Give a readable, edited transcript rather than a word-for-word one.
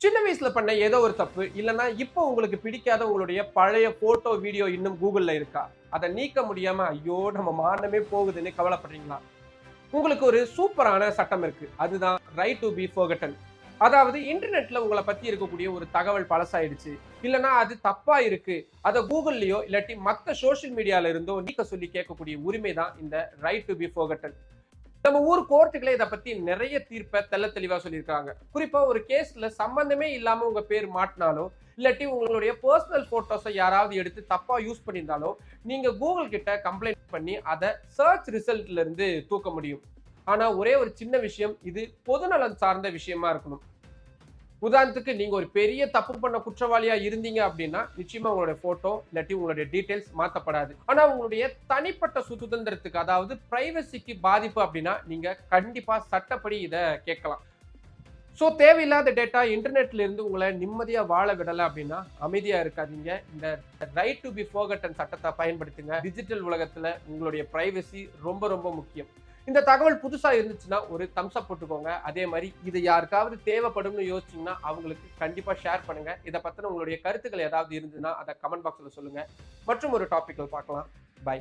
சின்ன வயசுல பண்ண ஏதோ ஒரு தப்பு இல்லைன்னா இப்போ உங்களுக்கு பிடிக்காத உங்களுடைய பழைய போட்டோ வீடியோ இன்னும் கூகுள்ல இருக்கா? அதை நீக்க முடியாம ஐயோ நம்ம மானமே போகுதுன்னு கவலைப்படுறீங்களா? உங்களுக்கு ஒரு சூப்பரான சட்டம் இருக்கு. அதுதான் ரைட் டு பி ஃபர்கட்டன். அதாவது இன்டர்நெட்ல உங்களை பத்தி இருக்கக்கூடிய ஒரு தகவல் பழசாயிடுச்சு, இல்லைன்னா அது தப்பா இருக்கு, அதை கூகுள்லயோ இல்லாட்டி மத்த சோஷியல் மீடியால இருந்தோ நீக்க சொல்லி கேட்கக்கூடிய உரிமை தான் இந்த ரைட் டு பி ஃபர்கட்டன். நம்ம ஊர் கோர்ட்டுகளே இத பத்தி நிறைய தீர்ப்ப தெள்ளத் தெளிவா சொல்லியிருக்காங்க. குறிப்பா ஒரு கேஸ்ல சம்பந்தமே இல்லாம உங்க பேர் மாட்டுனாலோ, இல்லாட்டி உங்களுடைய பெர்சனல் போட்டோஸ யாராவது எடுத்து தப்பா யூஸ் பண்ணியிருந்தாலோ, நீங்க கூகுள் கிட்ட கம்ப்ளைண்ட் பண்ணி அத சர்ச் ரிசல்ட்ல இருந்து தூக்க முடியும். ஆனா ஒரே ஒரு சின்ன விஷயம், இது பொதுநலன் சார்ந்த விஷயமா இருக்கணும். உதாரணத்துக்கு நீங்க ஒரு பெரிய தப்பு பண்ண குற்றவாளியா இருந்தீங்க அப்படின்னா நிச்சயமா உங்களுடைய போட்டோ இல்லாட்டி உங்களுடைய டீடைல்ஸ் மாத்தப்படாது. ஆனா உங்களுடைய தனிப்பட்ட சுதந்திரத்துக்கு அதாவது பிரைவசிக்கு பாதிப்பு அப்படின்னா நீங்க கண்டிப்பா சட்டப்படி இத கேட்கலாம். சோ தேவையில்லாத டேட்டா இன்டர்நெட்ல இருந்து உங்களை நிம்மதியா வாழ விடல அப்படின்னா அமைதியா இருக்காதீங்க. இந்த ரைட் டு பி ஃபர்கட்டன் சட்டத்தை பயன்படுத்துங்க. டிஜிட்டல் உலகத்துல உங்களுடைய பிரைவசி ரொம்ப ரொம்ப முக்கியம். இந்த தகவல் புதுசா இருந்துச்சுன்னா ஒரு தம்ஸ் அப் போட்டுக்கோங்க. அதே மாதிரி இது யாருக்காவது தேவைப்படும்னு யோசிச்சீங்கன்னா அவங்களுக்கு கண்டிப்பா ஷேர் பண்ணுங்க. இதை பத்தின உங்களுடைய கருத்துக்கள் ஏதாவது இருந்ததுன்னா அதை கமெண்ட் பாக்ஸ்ல சொல்லுங்க. மற்றும் ஒரு டாபிக்ல பார்க்கலாம். பை.